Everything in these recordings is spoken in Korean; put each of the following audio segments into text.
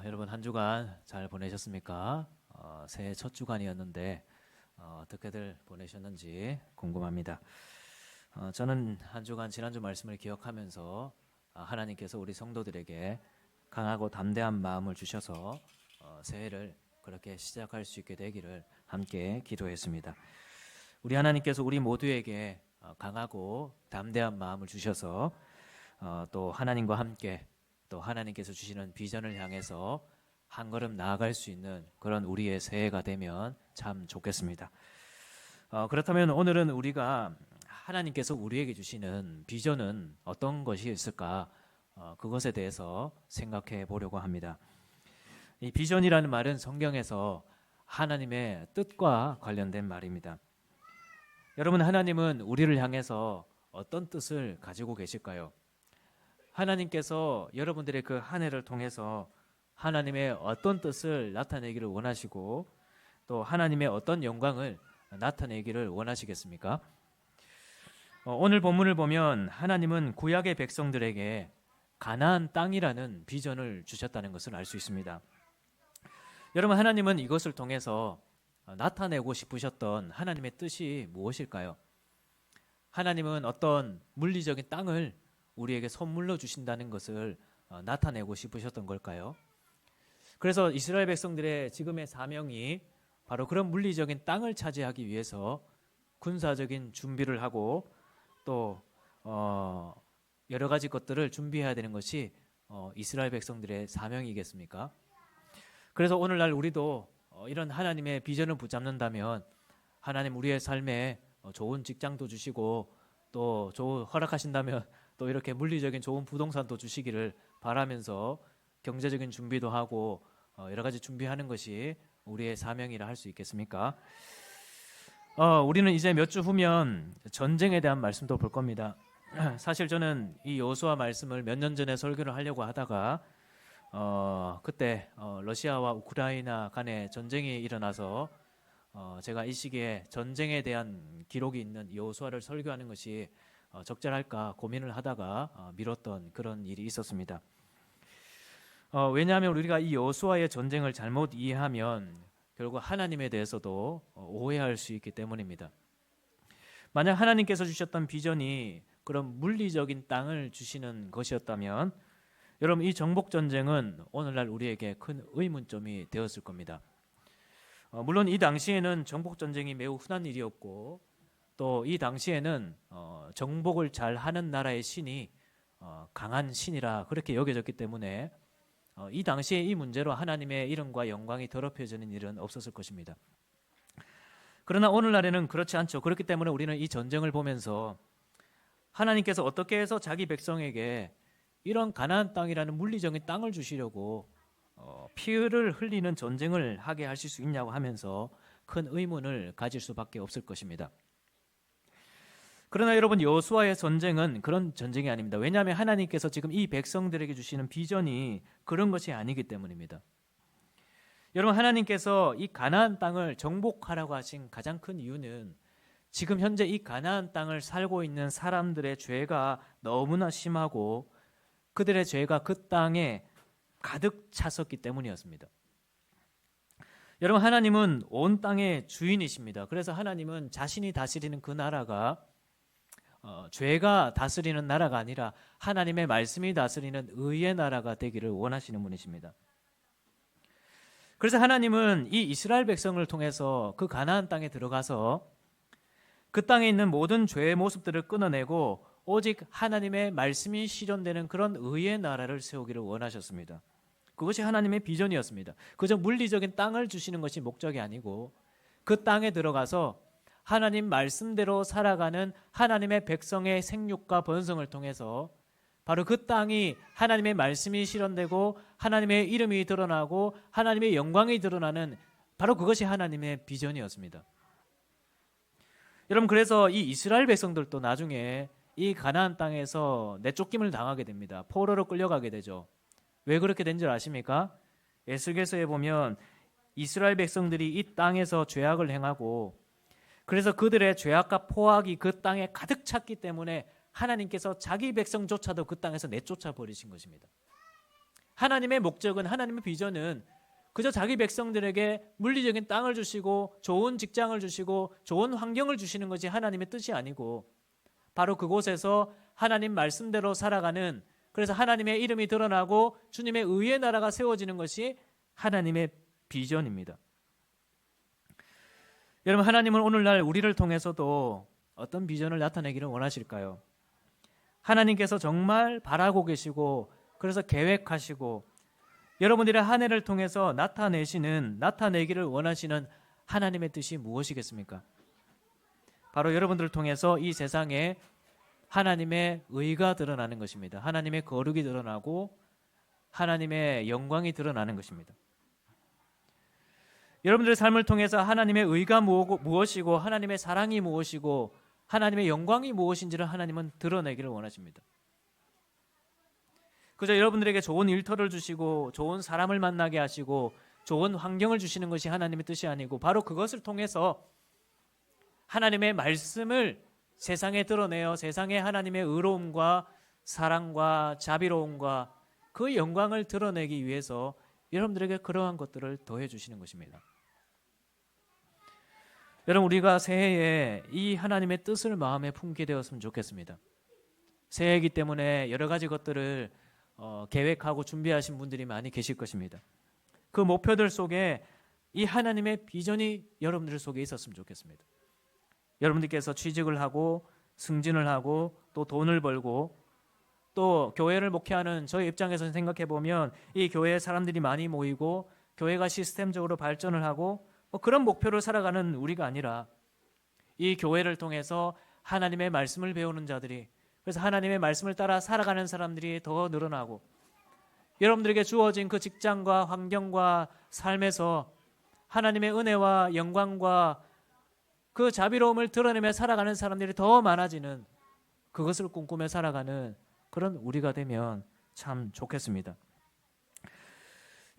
여러분 한 주간 잘 보내셨습니까? 새해 첫 주간이었는데 어떻게들 보내셨는지 궁금합니다. 저는 한 주간 지난주 말씀을 기억하면서 하나님께서 우리 성도들에게 강하고 담대한 마음을 주셔서 새해를 그렇게 시작할 수 있게 되기를 함께 기도했습니다. 우리 하나님께서 우리 모두에게 강하고 담대한 마음을 주셔서 또 하나님과 함께 또 하나님께서 주시는 비전을 향해서 한 걸음 나아갈 수 있는 그런 우리의 새해가 되면 참 좋겠습니다. 그렇다면 오늘은 우리가 하나님께서 우리에게 주시는 비전은 어떤 것이 있을까? 그것에 대해서 생각해 보려고 합니다. 이 비전이라는 말은 성경에서 하나님의 뜻과 관련된 말입니다. 여러분, 하나님은 우리를 향해서 어떤 뜻을 가지고 계실까요? 하나님께서 여러분들의 그 한 해를 통해서 하나님의 어떤 뜻을 나타내기를 원하시고 또 하나님의 어떤 영광을 나타내기를 원하시겠습니까? 오늘 본문을 보면 하나님은 구약의 백성들에게 가나안 땅이라는 비전을 주셨다는 것을 알 수 있습니다. 여러분, 하나님은 이것을 통해서 나타내고 싶으셨던 하나님의 뜻이 무엇일까요? 하나님은 어떤 물리적인 땅을 우리에게 선물로 주신다는 것을 나타내고 싶으셨던 걸까요? 그래서 이스라엘 백성들의 지금의 사명이 바로 그런 물리적인 땅을 차지하기 위해서 군사적인 준비를 하고 또 여러 가지 것들을 준비해야 되는 것이 이스라엘 백성들의 사명이겠습니까? 그래서 오늘날 우리도 이런 하나님의 비전을 붙잡는다면 하나님 우리의 삶에 좋은 직장도 주시고 또 허락하신다면 또 이렇게 물리적인 좋은 부동산도 주시기를 바라면서 경제적인 준비도 하고 여러 가지 준비하는 것이 우리의 사명이라 할 수 있겠습니까? 우리는 이제 몇 주 후면 전쟁에 대한 말씀도 볼 겁니다. 사실 저는 이 여호수아 말씀을 몇 년 전에 설교를 하려고 하다가 그때 러시아와 우크라이나 간에 전쟁이 일어나서 제가 이 시기에 전쟁에 대한 기록이 있는 여호수아를 설교하는 것이 적절할까 고민을 하다가 미뤘던 그런 일이 있었습니다. 왜냐하면 우리가 이 여호수아의 전쟁을 잘못 이해하면 결국 하나님에 대해서도 오해할 수 있기 때문입니다. 만약 하나님께서 주셨던 비전이 그런 물리적인 땅을 주시는 것이었다면 여러분, 이 정복 전쟁은 오늘날 우리에게 큰 의문점이 되었을 겁니다. 물론 이 당시에는 정복 전쟁이 매우 흔한 일이었고 또 이 당시에는 정복을 잘 하는 나라의 신이 강한 신이라 그렇게 여겨졌기 때문에 이 당시에 이 문제로 하나님의 이름과 영광이 더럽혀지는 일은 없었을 것입니다. 그러나 오늘날에는 그렇지 않죠. 그렇기 때문에 우리는 이 전쟁을 보면서 하나님께서 어떻게 해서 자기 백성에게 이런 가나안 땅이라는 물리적인 땅을 주시려고 피를 흘리는 전쟁을 하게 하실 수 있냐고 하면서 큰 의문을 가질 수밖에 없을 것입니다. 그러나 여러분, 여호수아의 전쟁은 그런 전쟁이 아닙니다. 왜냐하면 하나님께서 지금 이 백성들에게 주시는 비전이 그런 것이 아니기 때문입니다. 여러분, 하나님께서 이 가나안 땅을 정복하라고 하신 가장 큰 이유는 지금 현재 이 가나안 땅을 살고 있는 사람들의 죄가 너무나 심하고 그들의 죄가 그 땅에 가득 찼었기 때문이었습니다. 여러분, 하나님은 온 땅의 주인이십니다. 그래서 하나님은 자신이 다스리는 그 나라가 죄가 다스리는 나라가 아니라 하나님의 말씀이 다스리는 의의 나라가 되기를 원하시는 분이십니다. 그래서 하나님은 이 이스라엘 백성을 통해서 그 가나안 땅에 들어가서 그 땅에 있는 모든 죄의 모습들을 끊어내고 오직 하나님의 말씀이 실현되는 그런 의의 나라를 세우기를 원하셨습니다. 그것이 하나님의 비전이었습니다. 그저 물리적인 땅을 주시는 것이 목적이 아니고 그 땅에 들어가서 하나님 말씀대로 살아가는 하나님의 백성의 생육과 번성을 통해서 바로 그 땅이 하나님의 말씀이 실현되고 하나님의 이름이 드러나고 하나님의 영광이 드러나는 바로 그것이 하나님의 비전이었습니다. 여러분, 그래서 이 이스라엘 백성들도 나중에 이 가나안 땅에서 내쫓김을 당하게 됩니다. 포로로 끌려가게 되죠. 왜 그렇게 된 줄 아십니까? 에스겔서에 보면 이스라엘 백성들이 이 땅에서 죄악을 행하고 그래서 그들의 죄악과 포악이 그 땅에 가득 찼기 때문에 하나님께서 자기 백성조차도 그 땅에서 내쫓아 버리신 것입니다. 하나님의 목적은, 하나님의 비전은 그저 자기 백성들에게 물리적인 땅을 주시고 좋은 직장을 주시고 좋은 환경을 주시는 것이 하나님의 뜻이 아니고, 바로 그곳에서 하나님 말씀대로 살아가는, 그래서 하나님의 이름이 드러나고 주님의 의의 나라가 세워지는 것이 하나님의 비전입니다. 여러분, 하나님은 오늘날 우리를 통해서도 어떤 비전을 나타내기를 원하실까요? 하나님께서 정말 바라고 계시고, 그래서 계획하시고, 여러분들의 한 해를 통해서 나타내기를 원하시는 하나님의 뜻이 무엇이겠습니까? 바로 여러분들을 통해서 이 세상에 하나님의 의가 드러나는 것입니다. 하나님의 거룩이 드러나고 하나님의 영광이 드러나는 것입니다. 여러분들의 삶을 통해서 하나님의 의가 무엇이고 하나님의 사랑이 무엇이고 하나님의 영광이 무엇인지를 하나님은 드러내기를 원하십니다. 그저 여러분들에게 좋은 일터를 주시고 좋은 사람을 만나게 하시고 좋은 환경을 주시는 것이 하나님의 뜻이 아니고, 바로 그것을 통해서 하나님의 말씀을 세상에 드러내어 세상에 하나님의 의로움과 사랑과 자비로움과 그 영광을 드러내기 위해서 여러분들에게 그러한 것들을 더해 주시는 것입니다. 여러분, 우리가 새해에 이 하나님의 뜻을 마음에 품게 되었으면 좋겠습니다. 새해이기 때문에 여러 가지 것들을 계획하고 준비하신 분들이 많이 계실 것입니다. 그 목표들 속에 이 하나님의 비전이 여러분들 속에 있었으면 좋겠습니다. 여러분들께서 취직을 하고 승진을 하고 또 돈을 벌고, 또 교회를 목회하는 저희 입장에서 생각해 보면 이 교회에 사람들이 많이 모이고 교회가 시스템적으로 발전을 하고 그런 목표를 살아가는 우리가 아니라, 이 교회를 통해서 하나님의 말씀을 배우는 자들이, 그래서 하나님의 말씀을 따라 살아가는 사람들이 더 늘어나고, 여러분들에게 주어진 그 직장과 환경과 삶에서 하나님의 은혜와 영광과 그 자비로움을 드러내며 살아가는 사람들이 더 많아지는, 그것을 꿈꾸며 살아가는 그런 우리가 되면 참 좋겠습니다.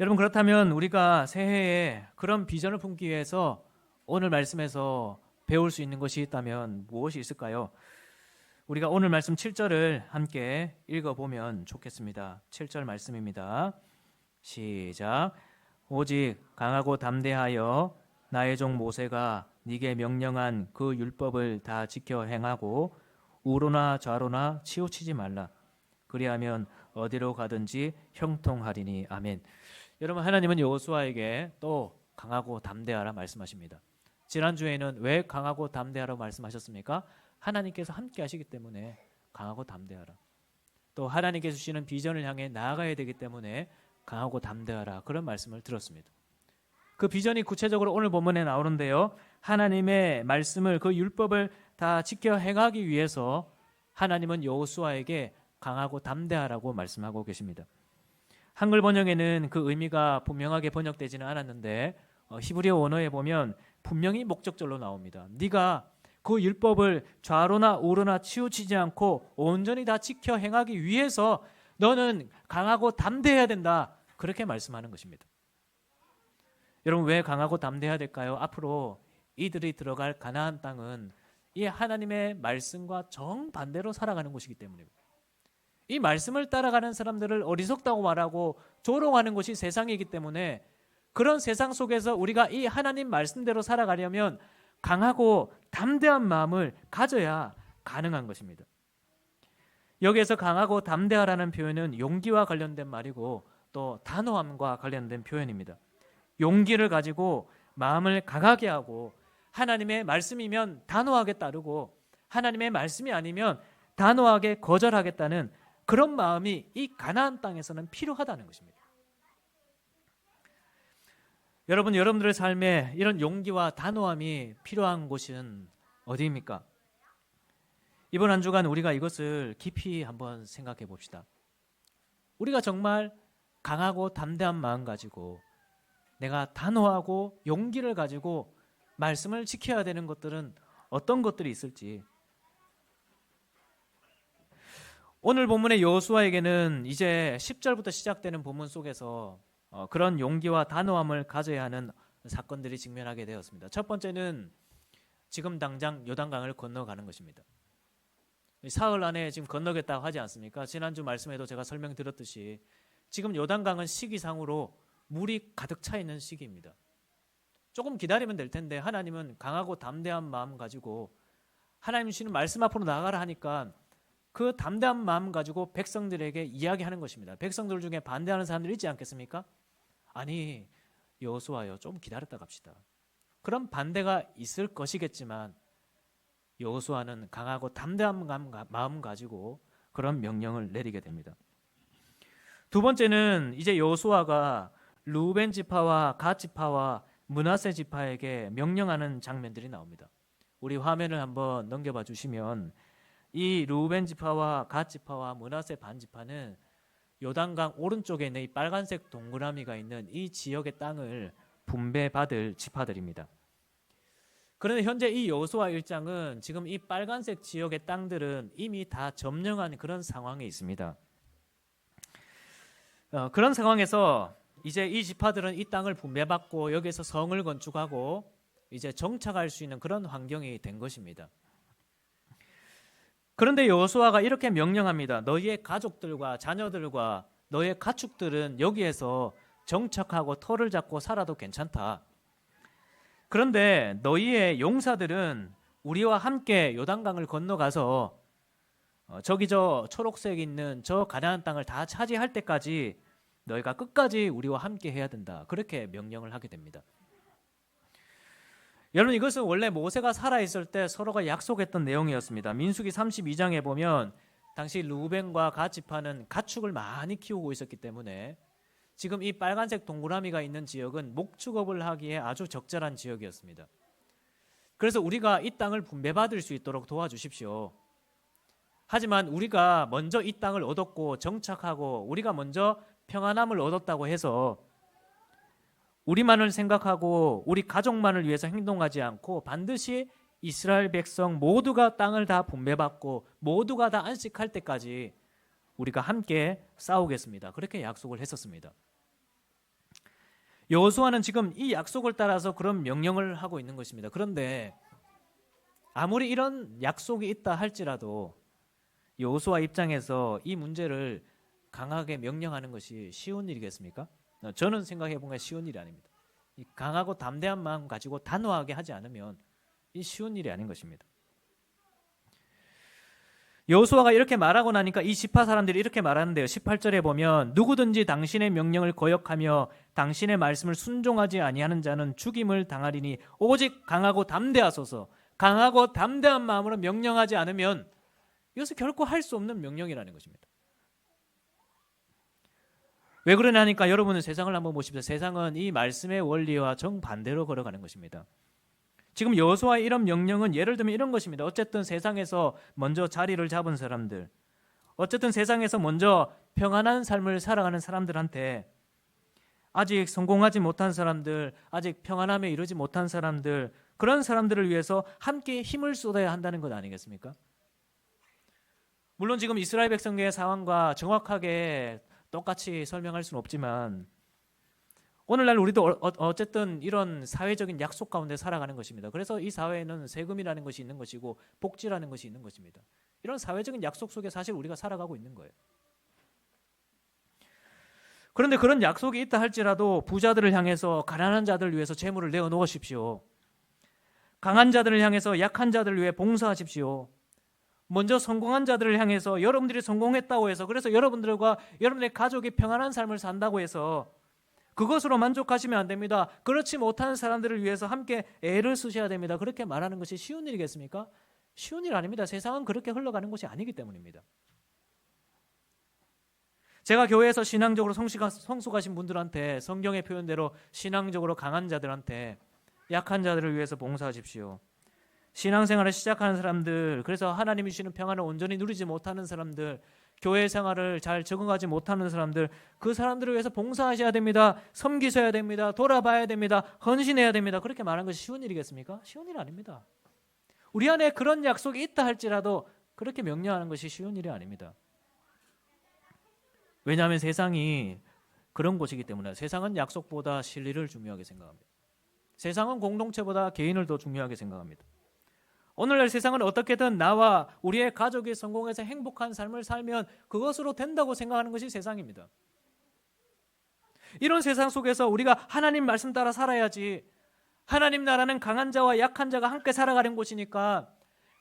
여러분, 그렇다면 우리가 새해에 그런 비전을 품기 위해서 오늘 말씀에서 배울 수 있는 것이 있다면 무엇이 있을까요? 우리가 오늘 말씀 7절을 함께 읽어보면 좋겠습니다. 7절 말씀입니다. 시작. 오직 강하고 담대하여 나의 종 모세가 네게 명령한 그 율법을 다 지켜 행하고 우로나 좌로나 치우치지 말라. 그리하면 어디로 가든지 형통하리니. 아멘. 여러분, 하나님은 여호수아에게 또 강하고 담대하라 말씀하십니다. 지난주에는 왜 강하고 담대하라고 말씀하셨습니까? 하나님께서 함께 하시기 때문에 강하고 담대하라. 또 하나님께서 주시는 비전을 향해 나아가야 되기 때문에 강하고 담대하라, 그런 말씀을 들었습니다. 그 비전이 구체적으로 오늘 본문에 나오는데요, 하나님의 말씀을, 그 율법을 다 지켜 행하기 위해서 하나님은 여호수아에게 강하고 담대하라고 말씀하고 계십니다. 한글 번역에는 그 의미가 분명하게 번역되지는 않았는데 히브리어 원어에 보면 분명히 목적절로 나옵니다. 네가 그 율법을 좌로나 우로나 치우치지 않고 온전히 다 지켜 행하기 위해서 너는 강하고 담대해야 된다, 그렇게 말씀하는 것입니다. 여러분, 왜 강하고 담대해야 될까요? 앞으로 이들이 들어갈 가나안 땅은 이 하나님의 말씀과 정반대로 살아가는 곳이기 때문입니다. 이 말씀을 따라가는 사람들을 어리석다고 말하고 조롱하는 것이 세상이기 때문에, 그런 세상 속에서 우리가 이 하나님 말씀대로 살아가려면 강하고 담대한 마음을 가져야 가능한 것입니다. 여기에서 강하고 담대하라는 표현은 용기와 관련된 말이고 또 단호함과 관련된 표현입니다. 용기를 가지고 마음을 강하게 하고, 하나님의 말씀이면 단호하게 따르고 하나님의 말씀이 아니면 단호하게 거절하겠다는 그런 마음이 이 가나안 땅에서는 필요하다는 것입니다. 여러분들의 삶에 이런 용기와 단호함이 필요한 곳은 어디입니까? 이번 한 주간 우리가 이것을 깊이 한번 생각해 봅시다. 우리가 정말 강하고 담대한 마음 가지고, 내가 단호하고 용기를 가지고 말씀을 지켜야 되는 것들은 어떤 것들이 있을지. 오늘 본문의 여호수아에게는 이제 10절부터 시작되는 본문 속에서 그런 용기와 단호함을 가져야 하는 사건들이 직면하게 되었습니다. 첫 번째는 지금 당장 요단강을 건너가는 것입니다. 사흘 안에 지금 건너겠다고 하지 않습니까? 지난주 말씀에도 제가 설명드렸듯이 지금 요단강은 시기상으로 물이 가득 차 있는 시기입니다. 조금 기다리면 될 텐데 하나님은 강하고 담대한 마음 가지고 하나님 주시는 말씀 앞으로 나가라 하니까 그 담대한 마음 가지고 백성들에게 이야기하는 것입니다. 백성들 중에 반대하는 사람들이 있지 않겠습니까? 아니 여호수아요, 좀 기다렸다 갑시다. 그런 반대가 있을 것이겠지만 여호수아는 강하고 담대한 마음 가지고 그런 명령을 내리게 됩니다. 두 번째는 이제 여호수아가 르우벤 지파와 갓 지파와 므낫세 지파에게 명령하는 장면들이 나옵니다. 우리 화면을 한번 넘겨봐 주시면 이 르우벤 지파와 갓 지파와 므낫세 반 지파는 요단강 오른쪽에 있는 이 빨간색 동그라미가 있는 이 지역의 땅을 분배받을 지파들입니다. 그런데 현재 이 여호수아 1장은 지금 이 빨간색 지역의 땅들은 이미 다 점령한 그런 상황에 있습니다. 그런 상황에서 이제 이 지파들은 이 땅을 분배받고 여기에서 성을 건축하고 이제 정착할 수 있는 그런 환경이 된 것입니다. 그런데 여호수아가 이렇게 명령합니다. 너희의 가족들과 자녀들과 너희의 가축들은 여기에서 정착하고 터를 잡고 살아도 괜찮다. 그런데 너희의 용사들은 우리와 함께 요단강을 건너가서 저기 저 초록색 있는 저 가나안 땅을 다 차지할 때까지 너희가 끝까지 우리와 함께 해야 된다. 그렇게 명령을 하게 됩니다. 여러분, 이것은 원래 모세가 살아있을 때 서로가 약속했던 내용이었습니다. 민수기 32장에 보면 당시 르우벤과 갓 지파는 가축을 많이 키우고 있었기 때문에 지금 이 빨간색 동그라미가 있는 지역은 목축업을 하기에 아주 적절한 지역이었습니다. 그래서 우리가 이 땅을 분배받을 수 있도록 도와주십시오. 하지만 우리가 먼저 이 땅을 얻었고 정착하고 우리가 먼저 평안함을 얻었다고 해서 우리만을 생각하고 우리 가족만을 위해서 행동하지 않고 반드시 이스라엘 백성 모두가 땅을 다 분배받고 모두가 다 안식할 때까지 우리가 함께 싸우겠습니다. 그렇게 약속을 했었습니다. 여호수아는 지금 이 약속을 따라서 그런 명령을 하고 있는 것입니다. 그런데 아무리 이런 약속이 있다 할지라도 여호수아 입장에서 이 문제를 강하게 명령하는 것이 쉬운 일이겠습니까? 저는 생각해 보면 쉬운 일이 아닙니다. 이 강하고 담대한 마음 가지고 단호하게 하지 않으면 이 쉬운 일이 아닌 것입니다. 여호수아가 이렇게 말하고 나니까 이 지파 사람들이 이렇게 말하는데요. 18절에 보면 누구든지 당신의 명령을 거역하며 당신의 말씀을 순종하지 아니하는 자는 죽임을 당하리니 오직 강하고 담대하소서. 강하고 담대한 마음으로 명령하지 않으면 이것은 결코 할 수 없는 명령이라는 것입니다. 왜 그러냐니까 여러분은 세상을 한번 보십시오. 세상은 이 말씀의 원리와 정반대로 걸어가는 것입니다. 지금 여호수아의 이런 명령은 예를 들면 이런 것입니다. 어쨌든 세상에서 먼저 자리를 잡은 사람들, 어쨌든 세상에서 먼저 평안한 삶을 살아가는 사람들한테 아직 성공하지 못한 사람들, 아직 평안함에 이르지 못한 사람들, 그런 사람들을 위해서 함께 힘을 쏟아야 한다는 것 아니겠습니까? 물론 지금 이스라엘 백성의 상황과 정확하게 똑같이 설명할 수는 없지만 오늘날 우리도 어쨌든 이런 사회적인 약속 가운데 살아가는 것입니다. 그래서 이 사회에는 세금이라는 것이 있는 것이고 복지라는 것이 있는 것입니다. 이런 사회적인 약속 속에 사실 우리가 살아가고 있는 거예요. 그런데 그런 약속이 있다 할지라도 부자들을 향해서 가난한 자들을 위해서 재물을 내어놓으십시오. 강한 자들을 향해서 약한 자들을 위해 봉사하십시오. 먼저 성공한 자들을 향해서 여러분들이 성공했다고 해서 그래서 여러분들과 여러분의 가족이 평안한 삶을 산다고 해서 그것으로 만족하시면 안 됩니다. 그렇지 못한 사람들을 위해서 함께 애를 쓰셔야 됩니다. 그렇게 말하는 것이 쉬운 일이겠습니까? 쉬운 일 아닙니다. 세상은 그렇게 흘러가는 것이 아니기 때문입니다. 제가 교회에서 신앙적으로 성숙하신 분들한테 성경의 표현대로 신앙적으로 강한 자들한테 약한 자들을 위해서 봉사하십시오. 신앙생활을 시작하는 사람들, 그래서 하나님이 주시는 평안을 온전히 누리지 못하는 사람들, 교회 생활을 잘 적응하지 못하는 사람들, 그 사람들을 위해서 봉사하셔야 됩니다. 섬기셔야 됩니다. 돌아봐야 됩니다. 헌신해야 됩니다. 그렇게 말하는 것이 쉬운 일이겠습니까? 쉬운 일 아닙니다. 우리 안에 그런 약속이 있다 할지라도 그렇게 명령하는 것이 쉬운 일이 아닙니다. 왜냐하면 세상이 그런 곳이기 때문에 세상은 약속보다 진리를 중요하게 생각합니다. 세상은 공동체보다 개인을 더 중요하게 생각합니다. 오늘날 세상은 어떻게든 나와 우리의 가족이 성공해서 행복한 삶을 살면 그것으로 된다고 생각하는 것이 세상입니다. 이런 세상 속에서 우리가 하나님 말씀 따라 살아야지. 하나님 나라는 강한 자와 약한 자가 함께 살아가는 곳이니까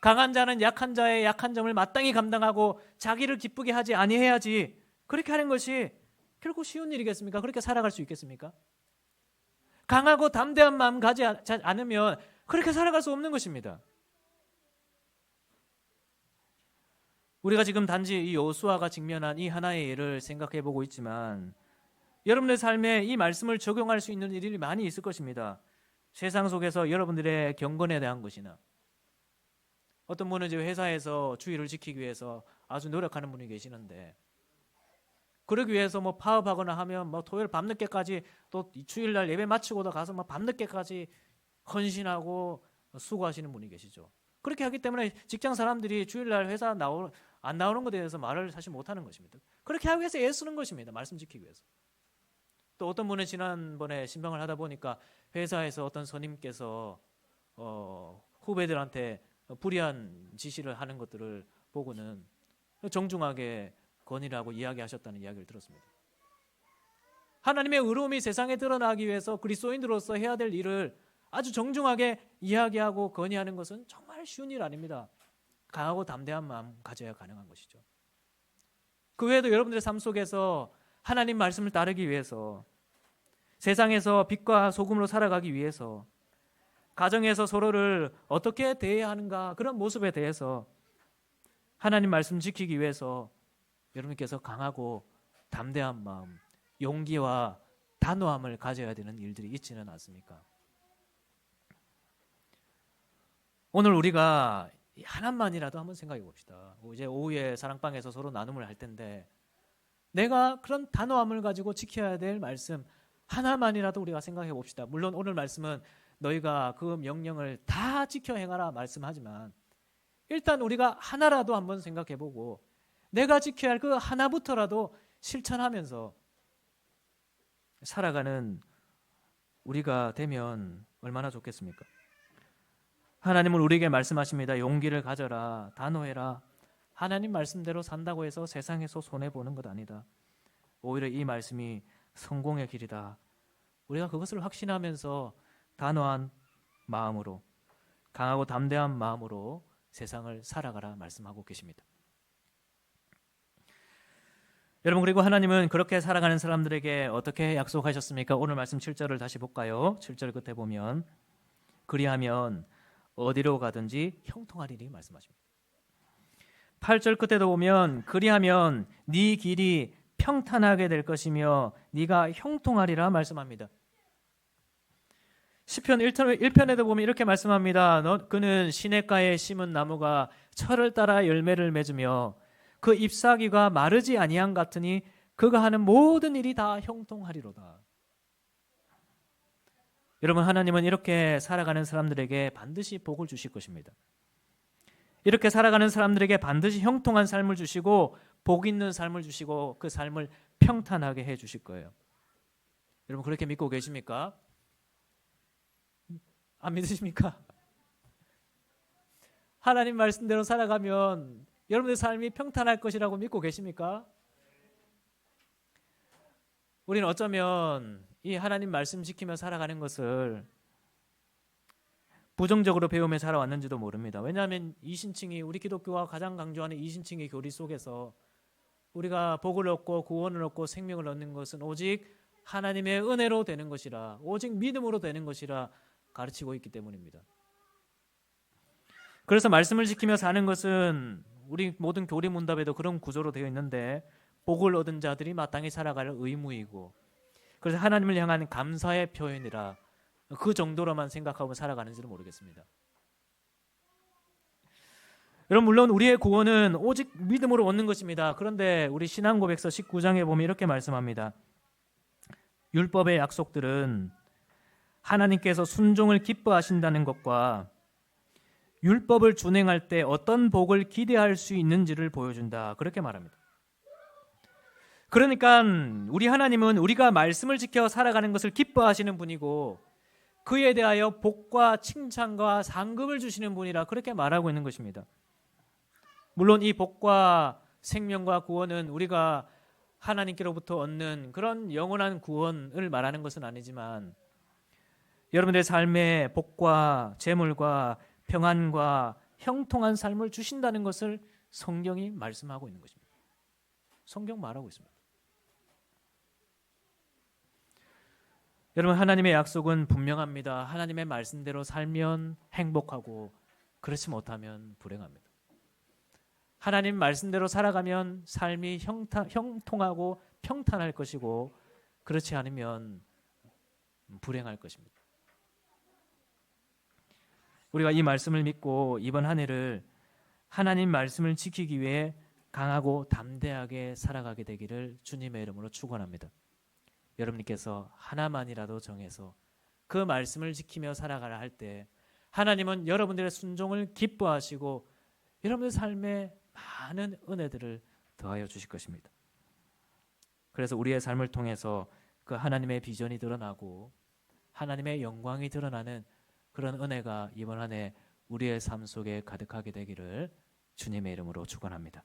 강한 자는 약한 자의 약한 점을 마땅히 감당하고 자기를 기쁘게 하지 아니해야지. 그렇게 하는 것이 결코 쉬운 일이겠습니까? 그렇게 살아갈 수 있겠습니까? 강하고 담대한 마음 가지 않으면 그렇게 살아갈 수 없는 것입니다. 우리가 지금 단지 이 여호수아가 직면한 이 하나의 예를 생각해 보고 있지만 여러분의 삶에 이 말씀을 적용할 수 있는 일이 많이 있을 것입니다. 세상 속에서 여러분들의 경건에 대한 것이나 어떤 분은 이제 회사에서 주의를 지키기 위해서 아주 노력하는 분이 계시는데 그러기 위해서 뭐 파업하거나 하면 뭐 토요일 밤늦게까지 또 주일날 예배 마치고도 가서 뭐 밤늦게까지 헌신하고 수고하시는 분이 계시죠. 그렇게 하기 때문에 직장 사람들이 주일날 회사 안 나오는 것에 대해서 말을 사실 못하는 것입니다. 그렇게 하기 위해서 애쓰는 것입니다. 말씀 지키기 위해서. 또 어떤 분은 지난번에 신방을 하다 보니까 회사에서 어떤 선임께서 후배들한테 불의한 지시를 하는 것들을 보고는 정중하게 건의를 하고 이야기하셨다는 이야기를 들었습니다. 하나님의 의로움이 세상에 드러나기 위해서 그리스도인으로서 해야 될 일을 아주 정중하게 이야기하고 건의하는 것은 정말 쉬운 일 아닙니다. 강하고 담대한 마음 가져야 가능한 것이죠. 그 외에도 여러분들의 삶 속에서 하나님 말씀을 따르기 위해서 세상에서 빛과 소금으로 살아가기 위해서 가정에서 서로를 어떻게 대해야 하는가 그런 모습에 대해서 하나님 말씀 지키기 위해서 여러분께서 강하고 담대한 마음, 용기와 단호함을 가져야 되는 일들이 있지는 않습니까? 오늘 우리가 하나만이라도 한번 생각해 봅시다. 이제 오후에 사랑방에서 서로 나눔을 할 텐데 내가 그런 단호함을 가지고 지켜야 될 말씀 하나만이라도 우리가 생각해 봅시다. 물론 오늘 말씀은 너희가 그 명령을 다 지켜 행하라 말씀하지만 일단 우리가 하나라도 한번 생각해 보고 내가 지켜야 할 그 하나부터라도 실천하면서 살아가는 우리가 되면 얼마나 좋겠습니까? 하나님은 우리에게 말씀하십니다. 용기를 가져라. 단호해라. 하나님 말씀대로 산다고 해서 세상에서 손해보는 것 아니다. 오히려 이 말씀이 성공의 길이다. 우리가 그것을 확신하면서 단호한 마음으로 강하고 담대한 마음으로 세상을 살아가라 말씀하고 계십니다. 여러분 그리고 하나님은 그렇게 살아가는 사람들에게 어떻게 약속하셨습니까? 오늘 말씀 7절을 다시 볼까요? 7절 끝에 보면 그리하면 어디로 가든지 형통하리니 말씀하십니다. 8절 끝에도 보면 그리하면 네 길이 평탄하게 될 것이며 네가 형통하리라 말씀합니다. 시편 1편에도 보면 이렇게 말씀합니다. 그는 시냇가에 심은 나무가 철을 따라 열매를 맺으며 그 잎사귀가 마르지 아니한 같으니 그가 하는 모든 일이 다 형통하리로다. 여러분 하나님은 이렇게 살아가는 사람들에게 반드시 복을 주실 것입니다. 이렇게 살아가는 사람들에게 반드시 형통한 삶을 주시고 복 있는 삶을 주시고 그 삶을 평탄하게 해 주실 거예요. 여러분 그렇게 믿고 계십니까? 안 믿으십니까? 하나님 말씀대로 살아가면 여러분의 삶이 평탄할 것이라고 믿고 계십니까? 우리는 어쩌면 이 하나님 말씀 지키며 살아가는 것을 부정적으로 배우며 살아왔는지도 모릅니다. 왜냐하면 이신칭이 우리 기독교가 가장 강조하는 이신칭의 교리 속에서 우리가 복을 얻고 구원을 얻고 생명을 얻는 것은 오직 하나님의 은혜로 되는 것이라 오직 믿음으로 되는 것이라 가르치고 있기 때문입니다. 그래서 말씀을 지키며 사는 것은 우리 모든 교리 문답에도 그런 구조로 되어 있는데 복을 얻은 자들이 마땅히 살아갈 의무이고 그래서 하나님을 향한 감사의 표현이라 그 정도로만 생각하고 살아가는지는 모르겠습니다. 여러분 물론 우리의 구원은 오직 믿음으로 얻는 것입니다. 그런데 우리 신앙고백서 19장에 보면 이렇게 말씀합니다. 율법의 약속들은 하나님께서 순종을 기뻐하신다는 것과 율법을 준행할 때 어떤 복을 기대할 수 있는지를 보여준다. 그렇게 말합니다. 그러니까 우리 하나님은 우리가 말씀을 지켜 살아가는 것을 기뻐하시는 분이고 그에 대하여 복과 칭찬과 상급을 주시는 분이라 그렇게 말하고 있는 것입니다. 물론 이 복과 생명과 구원은 우리가 하나님께로부터 얻는 그런 영원한 구원을 말하는 것은 아니지만 여러분들의 삶에 복과 재물과 평안과 형통한 삶을 주신다는 것을 성경이 말씀하고 있는 것입니다. 성경 말하고 있습니다. 여러분, 하나님의 약속은 분명합니다. 하나님의 말씀대로 살면 행복하고 그렇지 못하면 불행합니다. 하나님 말씀대로 살아가면 삶이 형통하고 평탄할 것이고 그렇지 않으면 불행할 것입니다. 우리가 이 말씀을 믿고 이번 한 해를 하나님 말씀을 지키기 위해 강하고 담대하게 살아가게 되기를 주님의 이름으로 축원합니다. 여러분께서 하나만이라도 정해서 그 말씀을 지키며 살아가라 할 때 하나님은 여러분들의 순종을 기뻐하시고 여러분의 삶에 많은 은혜들을 더하여 주실 것입니다. 그래서 우리의 삶을 통해서 그 하나님의 비전이 드러나고 하나님의 영광이 드러나는 그런 은혜가 이번 한 해 우리의 삶 속에 가득하게 되기를 주님의 이름으로 축원합니다.